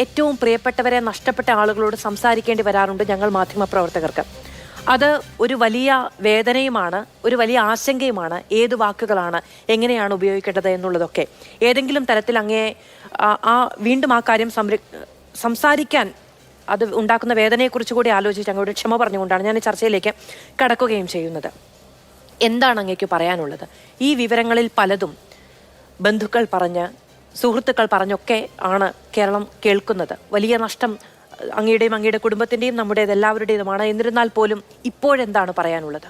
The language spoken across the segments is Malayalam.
ഏറ്റവും പ്രിയപ്പെട്ടവരെ നഷ്ടപ്പെട്ട ആളുകളോട് സംസാരിക്കേണ്ടി വരാറുണ്ട് ഞങ്ങൾ മാധ്യമപ്രവർത്തകർക്ക്. അത് ഒരു വലിയ വേദനയുമാണ്, ഒരു വലിയ ആശങ്കയുമാണ്. ഏത് വാക്കുകളാണ്, എങ്ങനെയാണ് ഉപയോഗിക്കേണ്ടത് എന്നുള്ളതൊക്കെ. ഏതെങ്കിലും തരത്തിൽ വീണ്ടും ആ കാര്യം സംസാരിക്കാൻ അത് ഉണ്ടാക്കുന്ന വേദനയെക്കുറിച്ച് കൂടി ആലോചിച്ച് അങ്ങോട്ട് ക്ഷമ പറഞ്ഞുകൊണ്ടാണ് ഞാൻ ഈ ചർച്ചയിലേക്ക് കടക്കുകയും ചെയ്യുന്നത്. എന്താണ് അങ്ങേക്ക് പറയാനുള്ളത്? ഈ വിവരങ്ങളിൽ പലതും ബന്ധുക്കൾ പറഞ്ഞ്, സുഹൃത്തുക്കൾ പറഞ്ഞൊക്കെ ആണ് കേരളം കേൾക്കുന്നത്. വലിയ നഷ്ടം അങ്ങയുടെയും അങ്ങയുടെ കുടുംബത്തിൻ്റെയും നമ്മുടേത് എല്ലാവരുടേതുമാണ്. എന്നിരുന്നാൽ പോലും ഇപ്പോഴെന്താണ് പറയാനുള്ളത്?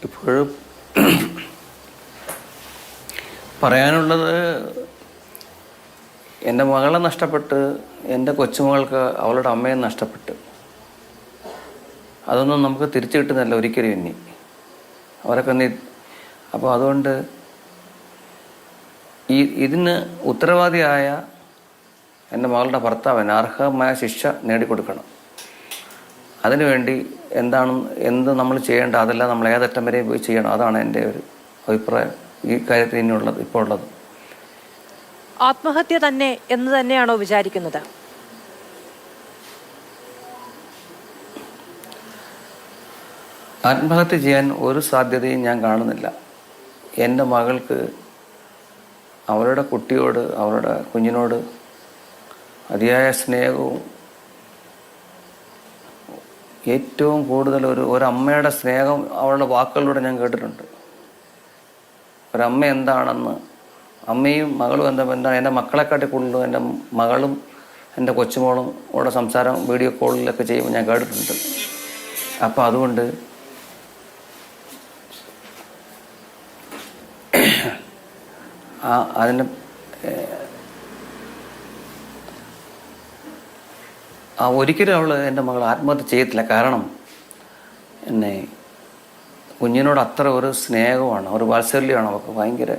ഇപ്പോഴും പറയാനുള്ളത്, എൻ്റെ മകളെ നഷ്ടപ്പെട്ട്, എൻ്റെ കൊച്ചുമകൾക്ക് അവളുടെ അമ്മയെ നഷ്ടപ്പെട്ട്, അതൊന്നും നമുക്ക് തിരിച്ചു കിട്ടുന്നില്ല ഒരിക്കലും ഇനി. അവരൊക്കെ അപ്പോൾ അതുകൊണ്ട് ഇതിന് ഉത്തരവാദിയായ എൻ്റെ മകളുടെ ഭർത്താവിന് അർഹമായ ശിക്ഷ നേടിക്കൊടുക്കണം. അതിനുവേണ്ടി എന്ത് നമ്മൾ ചെയ്യേണ്ട, അതെല്ലാം നമ്മൾ ഏതറ്റം വരെ പോയി ചെയ്യണം. അതാണ് എൻ്റെ ഒരു അഭിപ്രായം ഈ കാര്യത്തിൽ ഇനിയുള്ളത്, ഇപ്പോൾ ഉള്ളത്. ആത്മഹത്യ തന്നെ എന്ന് തന്നെയാണോ വിചാരിക്കുന്നത്? ആത്മഹത്യ ചെയ്യാൻ ഒരു സാധ്യതയും ഞാൻ കാണുന്നില്ല. എൻ്റെ മകൾക്ക് അവളുടെ കുട്ടിയോട്, അവളുടെ കുഞ്ഞിനോട് അതിയായ സ്നേഹവും, ഏറ്റവും കൂടുതൽ ഒരമ്മയുടെ സ്നേഹം അവളുടെ വാക്കുകളിലൂടെ ഞാൻ കേട്ടിട്ടുണ്ട്. ഒരമ്മ എന്താണെന്ന്, അമ്മയും മകളും എന്താണ്, എൻ്റെ മക്കളെക്കാട്ടി കൂടുതലും എൻ്റെ മകളും എൻ്റെ കൊച്ചുമോളും കൂടെ സംസാരം വീഡിയോ കോളിലൊക്കെ ചെയ്യുമ്പോൾ ഞാൻ കേട്ടിട്ടുണ്ട്. അപ്പോൾ അതുകൊണ്ട് അതിന് ഒരിക്കലും അവൾ, എൻ്റെ മകൾ ആത്മഹത്യ ചെയ്യത്തില്ല. കാരണം എന്നെ കുഞ്ഞിനോട് അത്ര ഒരു സ്നേഹമാണ്, ഒരു വാത്സല്യമാണ് അവൾക്ക്. ഭയങ്കര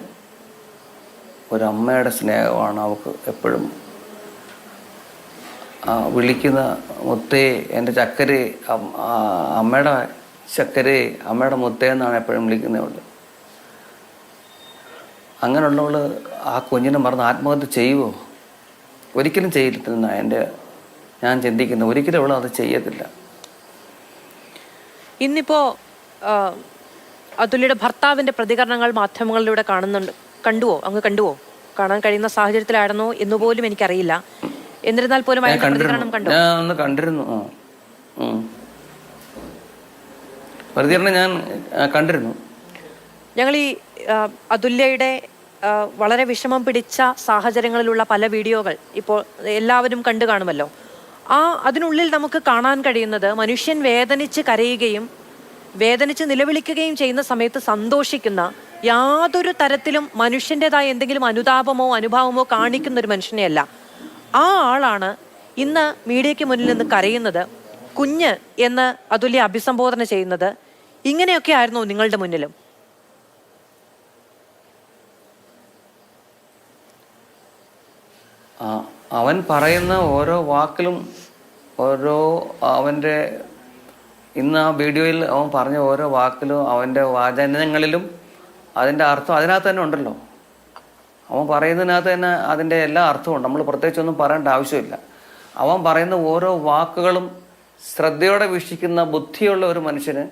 ഒരമ്മയുടെ സ്നേഹമാണ് അവൾക്ക്. എപ്പോഴും വിളിക്കുന്ന മുത്തേ, എൻ്റെ ചക്കരേ, അമ്മയുടെ ചക്കരേ, അമ്മയുടെ മുത്തേ എന്നാണ് എപ്പോഴും വിളിക്കുന്നവള്. അങ്ങനെയുള്ളവൾ ആ കുഞ്ഞിനെ മറന്ന് ആത്മഹത്യ ചെയ്യുമോ? ഒരിക്കലും ചെയ്യത്തില്ലെന്നാണ് ഞാൻ ചിന്തിക്കുന്നത്. ഒരിക്കലും അവൾ അത് ചെയ്യത്തില്ല. ഇന്നിപ്പോ അതുല്യയുടെ ഭർത്താവിന്റെ പ്രതികരണങ്ങൾ മാധ്യമങ്ങളിലൂടെ കണ്ടുവോ? കാണാൻ കഴിയുന്ന സാഹചര്യത്തിലായിരുന്നോ എന്നുപോലും എനിക്കറിയില്ല. എന്നിരുന്നാൽ പോലും പ്രതികരണം കണ്ടു? ഞാൻ ഒന്ന് കണ്ടിരുന്നു. പ്രതികരണം ഞാൻ കണ്ടിരുന്നു. ഞങ്ങൾ ഈ അതുല്യയുടെ വളരെ വിഷമം പിടിച്ച സാഹചര്യങ്ങളിലുള്ള പല വീഡിയോകൾ ഇപ്പോൾ എല്ലാവരും കണ്ടു കാണുമല്ലോ. അതിനുള്ളിൽ നമുക്ക് കാണാൻ കഴിയുന്നത്, മനുഷ്യൻ വേദനിച്ച് കരയുകയും വേദനിച്ച് നിലവിളിക്കുകയും ചെയ്യുന്ന സമയത്ത് സന്തോഷിക്കുന്ന, യാതൊരു തരത്തിലും മനുഷ്യൻ്റെതായ എന്തെങ്കിലും അനുതാപമോ അനുഭാവമോ കാണിക്കുന്ന ഒരു മനുഷ്യനെയല്ല. ആ ആളാണ് ഇന്ന് മീഡിയയ്ക്ക് മുന്നിൽ നിന്ന് കരയുന്നത്, കുഞ്ഞ് എന്ന് അതുല്യ അഭിസംബോധന ചെയ്യുന്നത്. ഇങ്ങനെയൊക്കെ ആയിരുന്നു നിങ്ങളുടെ മുന്നിലും? അവൻ പറയുന്ന ഓരോ വാക്കിലും, അവൻ്റെ ഇന്ന് ആ വീഡിയോയിൽ അവൻ പറഞ്ഞ ഓരോ വാക്കിലും, അവൻ്റെ വാചനങ്ങളിലും അതിൻ്റെ അർത്ഥം അതിനകത്ത് തന്നെ ഉണ്ടല്ലോ. അവൻ പറയുന്നതിനകത്ത് തന്നെ അതിൻ്റെ എല്ലാ അർത്ഥമുണ്ട്. നമ്മൾ പ്രത്യേകിച്ചൊന്നും പറയേണ്ട ആവശ്യമില്ല. അവൻ പറയുന്ന ഓരോ വാക്കുകളും ശ്രദ്ധയോടെ വീക്ഷിക്കുന്ന ബുദ്ധിയുള്ള ഒരു മനുഷ്യന്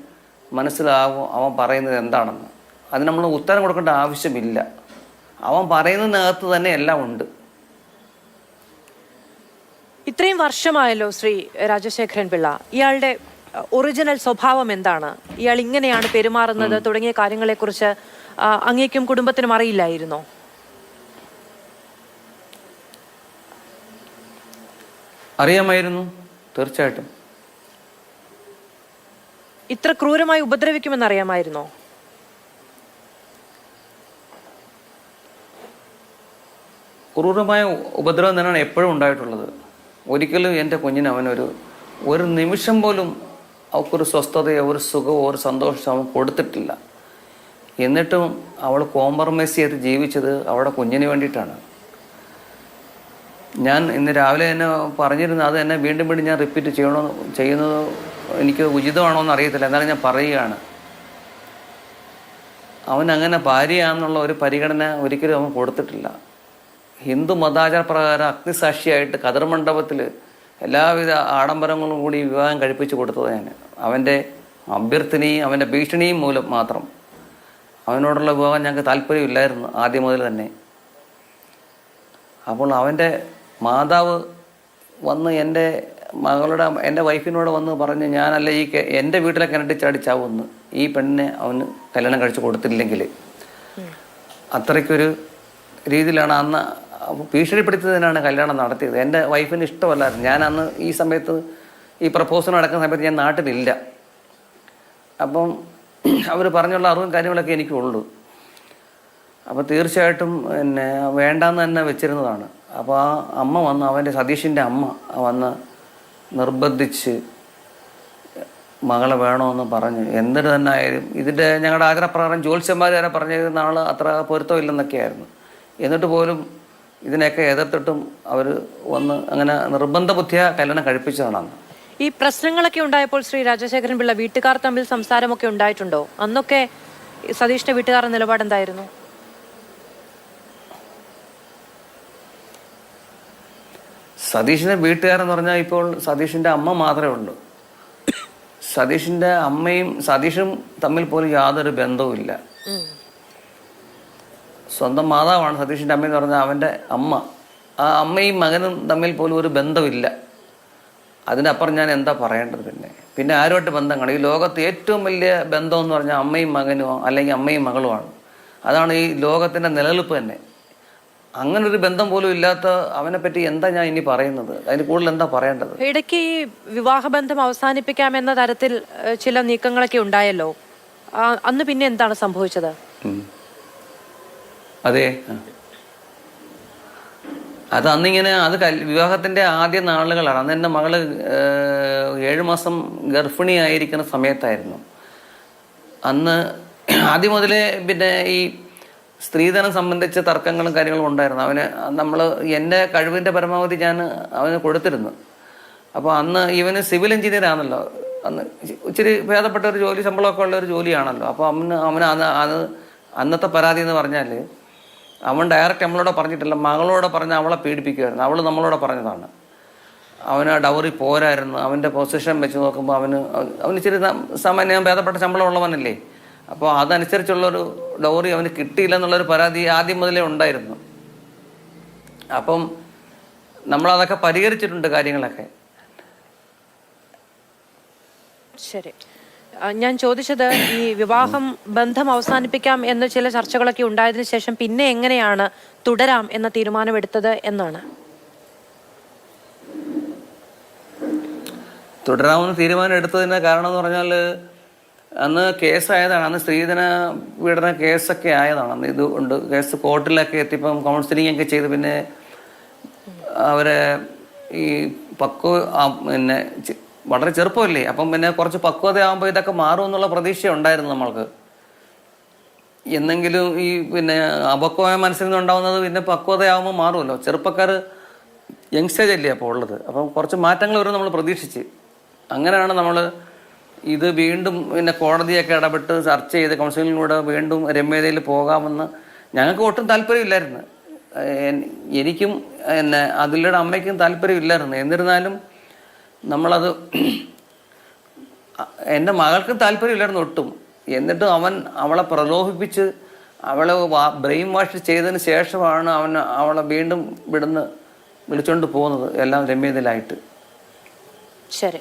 മനസ്സിലാവും അവൻ പറയുന്നത് എന്താണെന്ന്. അതിന് നമ്മൾ ഉത്തരം കൊടുക്കേണ്ട ആവശ്യമില്ല. അവൻ പറയുന്നതിനകത്ത് തന്നെ എല്ലാം ഉണ്ട്. ഇത്രയും വർഷമായല്ലോ ശ്രീ രാജശേഖരൻ പിള്ള. ഇയാളുടെ ഒറിജിനൽ സ്വഭാവം എന്താണ്? ഇയാൾ ഇങ്ങനെയാണ് പെരുമാറുന്നത് തുടങ്ങിയ കാര്യങ്ങളെക്കുറിച്ച് അങ്ങേക്കും കുടുംബത്തിനും അറിയില്ലായിരുന്നോ? അറിയാമായിരുന്നു, തീർച്ചയായിട്ടും. ഇത്ര ക്രൂരമായി ഉപദ്രവിക്കുമെന്ന് അറിയാമായിരുന്നോ? ക്രൂരമായ ഉപദ്രവം തന്നെയാണ് എപ്പോഴും ഉണ്ടായിട്ടുള്ളത്. ഒരിക്കലും എൻ്റെ കുഞ്ഞിന് ഒരു നിമിഷം പോലും അവൾക്കൊരു സ്വസ്ഥതയോ ഒരു സുഖമോ ഒരു സന്തോഷമോ അവൻ കൊടുത്തിട്ടില്ല. എന്നിട്ടും അവൾ കോംപ്രമൈസ് ചെയ്ത് ജീവിച്ചത് അവളുടെ കുഞ്ഞിന് വേണ്ടിയിട്ടാണ്. ഞാൻ ഇന്ന് രാവിലെ തന്നെ പറഞ്ഞിരുന്നു, അത് തന്നെ വീണ്ടും ഞാൻ റിപ്പീറ്റ് ചെയ്യുന്നത് എനിക്ക് ഉചിതമാണോ എന്ന് അറിയത്തില്ല. എന്നാലും ഞാൻ പറയുകയാണ്, അവൻ അങ്ങനെ ഭാര്യയാണെന്നുള്ള ഒരു പരിഗണന ഒരിക്കലും അവൻ കൊടുത്തിട്ടില്ല. ഹിന്ദു മതാചാര പ്രകാരം അഗ്നിസാക്ഷിയായിട്ട് കതിർ മണ്ഡപത്തിൽ എല്ലാവിധ ആഡംബരങ്ങളും കൂടി വിവാഹം കഴിപ്പിച്ച് കൊടുത്തത് ഞാൻ. അവൻ്റെ അഭ്യർത്ഥനയും അവൻ്റെ ഭീഷണിയും മൂലം മാത്രം. അവനോടുള്ള വിവാഹം ഞങ്ങൾക്ക് താല്പര്യമില്ലായിരുന്നു ആദ്യം മുതൽ തന്നെ. അപ്പോൾ അവൻ്റെ മാതാവ് വന്ന് എൻ്റെ വൈഫിനോട് വന്ന് പറഞ്ഞ് ഞാനല്ല എൻ്റെ വീട്ടിലെ കിണറ്റിൽ ചാടിച്ചാവുമെന്ന്, ഈ പെണ്ണിനെ അവന് കല്യാണം കഴിച്ച് കൊടുത്തില്ലെങ്കിൽ. അത്രയ്ക്കൊരു രീതിയിലാണ് അന്ന് ഭീഷണിപ്പെടുത്തിയതിനാണ് കല്യാണം നടത്തിയത്. എൻ്റെ വൈഫിന് ഇഷ്ടമല്ലായിരുന്നു. ഞാൻ അന്ന് ഈ സമയത്ത് ഈ പ്രപ്പോസൽ നടക്കുന്ന സമയത്ത് ഞാൻ നാട്ടിലില്ല. അപ്പം അവർ പറഞ്ഞുള്ള അറിവും കാര്യങ്ങളൊക്കെ എനിക്കുള്ളൂ. അപ്പോൾ തീർച്ചയായിട്ടും എന്നെ വേണ്ടാന്ന് തന്നെ വെച്ചിരുന്നതാണ്. അപ്പോൾ ആ അമ്മ വന്ന്, അവൻ്റെ സതീഷിൻ്റെ അമ്മ വന്ന് നിർബന്ധിച്ച് മകളെ വേണമെന്ന് പറഞ്ഞു. എന്തിനു തന്നെ ആയാലും ഇതിൻ്റെ ഞങ്ങളുടെ ആചാരപ്രകാരം ജ്യോത്സ്യന്മാർ വരെ പറഞ്ഞിരുന്ന ആൾ അത്ര പൊരുത്തമില്ലെന്നൊക്കെയായിരുന്നു. എന്നിട്ട് പോലും ഇതിനെയൊക്കെ എതിർത്തിട്ടും അവർ വന്ന് അങ്ങനെ നിർബന്ധ ബുദ്ധിയ കല്യാണം കഴിപ്പിച്ചതാണ്. ഈ പ്രശ്നങ്ങളൊക്കെ ഉണ്ടായപ്പോൾ ശ്രീ രാജശേഖരൻ പിള്ള വീട്ടുകാർ തമ്മിൽ സംസാരമൊക്കെ ഉണ്ടായിട്ടുണ്ടോ? അന്നൊക്കെ സതീഷിന്റെ വീട്ടുകാരുടെ നിലപാട് എന്തായിരുന്നു? സതീഷിൻ്റെ വീട്ടുകാരെന്ന് പറഞ്ഞാൽ ഇപ്പോൾ സതീഷിൻ്റെ അമ്മ മാത്രമേ ഉള്ളൂ. സതീഷിൻ്റെ അമ്മയും സതീഷും തമ്മിൽ പോലും യാതൊരു ബന്ധവുമില്ല. സ്വന്തം മാതാവാണ് സതീഷിൻ്റെ അമ്മയെന്ന് പറഞ്ഞാൽ അവൻ്റെ അമ്മ. ആ അമ്മയും മകനും തമ്മിൽ പോലും ഒരു ബന്ധമില്ല. അതിനപ്പുറം ഞാൻ എന്താ പറയേണ്ടത്? പിന്നെ ആരുമായിട്ട് ബന്ധം കാണും? ഈ ലോകത്ത് ഏറ്റവും വലിയ ബന്ധം എന്ന് പറഞ്ഞാൽ അമ്മയും മകനോ അല്ലെങ്കിൽ അമ്മയും മകളുമാണ്. അതാണ് ഈ ലോകത്തിൻ്റെ നിലനിൽപ്പ് തന്നെ. അങ്ങനൊരു ബന്ധം പോലും ഇല്ലാത്ത അവനെ പറ്റി എന്താ ഞാൻ ഇനി പറയുന്നത്? അതിന് കൂടുതൽ എന്താ പറയേണ്ടത്? ഇടയ്ക്ക് ഈ വിവാഹബന്ധം അവസാനിപ്പിക്കാമെന്ന തരത്തിൽ ചില നീക്കങ്ങളൊക്കെ ഉണ്ടായല്ലോ, അന്ന് പിന്നെ എന്താണ് സംഭവിച്ചത്? അതെ, അത് അന്നിങ്ങനെ വിവാഹത്തിൻ്റെ ആദ്യ നാളുകളാണ്. അന്ന് എൻ്റെ മകള് 7 മാസം ഗർഭിണിയായിരിക്കുന്ന സമയത്തായിരുന്നു. അന്ന് ആദ്യം മുതലേ പിന്നെ ഈ സ്ത്രീധനം സംബന്ധിച്ച തർക്കങ്ങളും കാര്യങ്ങളും ഉണ്ടായിരുന്നു. നമ്മൾ എൻ്റെ കഴിവിൻ്റെ പരമാവധി ഞാൻ അവന് കൊടുത്തിരുന്നു. അപ്പോൾ അന്ന് ഇവന് സിവിൽ എഞ്ചിനീയർ ആണല്ലോ. അന്ന് ഇച്ചിരി ഭേദപ്പെട്ട ഒരു ജോലി, ശമ്പളമൊക്കെ ഉള്ള ഒരു ജോലിയാണല്ലോ. അപ്പോൾ അവന് അന്നത്തെ പരാതി എന്ന് പറഞ്ഞാൽ അവൻ ഡയറക്റ്റ് നമ്മളോട് പറഞ്ഞിട്ടില്ല, മകളോട് പറഞ്ഞ് അവളെ പീഡിപ്പിക്കുമായിരുന്നു. അവൾ നമ്മളോട് പറഞ്ഞതാണ്. അവന് ഡൗറി പോരായിരുന്നു. അവൻ്റെ പൊസിഷൻ വെച്ച് നോക്കുമ്പോൾ അവന് ഇച്ചിരി സാമാന്യം ഭേദപ്പെട്ട ശമ്പളം ഉള്ളവനല്ലേ. അപ്പോൾ അതനുസരിച്ചുള്ളൊരു ഡൗറി അവന് കിട്ടിയില്ല എന്നുള്ളൊരു പരാതി ആദ്യം മുതലേ ഉണ്ടായിരുന്നു. അപ്പം നമ്മളതൊക്കെ പരിഹരിച്ചിട്ടുണ്ട് കാര്യങ്ങളൊക്കെ. ശരി, ഞാൻ ചോദിച്ചത് ഈ വിവാഹം ബന്ധം അവസാനിപ്പിക്കാം എന്ന് ചില ചർച്ചകളൊക്കെ ഉണ്ടായതിനു ശേഷം പിന്നെ എങ്ങനെയാണ് തുടരാം എന്ന തീരുമാനമെടുത്തത് എന്നാണ്. തുടരാമെന്ന് തീരുമാനം എടുത്തതിൻ്റെ കാരണം എന്ന് പറഞ്ഞാൽ അന്ന് കേസായതാണ്. അന്ന് സ്ത്രീധന പീഡന കേസൊക്കെ ആയതാണ്. അന്ന് ഇതുകൊണ്ട് കേസ് കോർട്ടിലൊക്കെ എത്തിയപ്പം കൗൺസിലിംഗ് ഒക്കെ ചെയ്ത് പിന്നെ അവരെ ഈ പിന്നെ വളരെ ചെറുപ്പമല്ലേ, അപ്പം പിന്നെ കുറച്ച് പക്വതയാകുമ്പോൾ ഇതൊക്കെ മാറുമെന്നുള്ള പ്രതീക്ഷ ഉണ്ടായിരുന്നു നമ്മൾക്ക്. എന്നെങ്കിലും ഈ പിന്നെ അപക്വമായ മനസ്സിൽ നിന്നുണ്ടാവുന്നത് പിന്നെ പക്വതയാകുമ്പോൾ മാറുമല്ലോ. ചെറുപ്പക്കാർ യങ്സ്റ്റേജ് അല്ലേ അപ്പോൾ ഉള്ളത്. അപ്പം കുറച്ച് മാറ്റങ്ങൾ വരും നമ്മൾ പ്രതീക്ഷിച്ച്. അങ്ങനെയാണ് നമ്മൾ ഇത് വീണ്ടും പിന്നെ കോടതിയൊക്കെ ഇടപെട്ട് ചർച്ച ചെയ്ത് കൗൺസിലിങ്ങിലൂടെ വീണ്ടും രമ്യതയിൽ പോകാമെന്ന് ഞങ്ങൾക്ക് ഒട്ടും താല്പര്യമില്ലായിരുന്നു. എനിക്കും പിന്നെ അതിലൂടെ അമ്മയ്ക്കും താല്പര്യമില്ലായിരുന്നു. എന്നിരുന്നാലും നമ്മളത് എൻ്റെ മകൾക്കും താല്പര്യമില്ലായിരുന്നു ഒട്ടും. എന്നിട്ടും അവളെ പ്രലോഭിപ്പിച്ച് അവളെ ബ്രെയിൻ വാഷ് ചെയ്തതിന് ശേഷമാണ് അവളെ വീണ്ടും വിളിച്ചുകൊണ്ട് പോകുന്നത്, എല്ലാം രമ്യതയിലായിട്ട്. ശരി.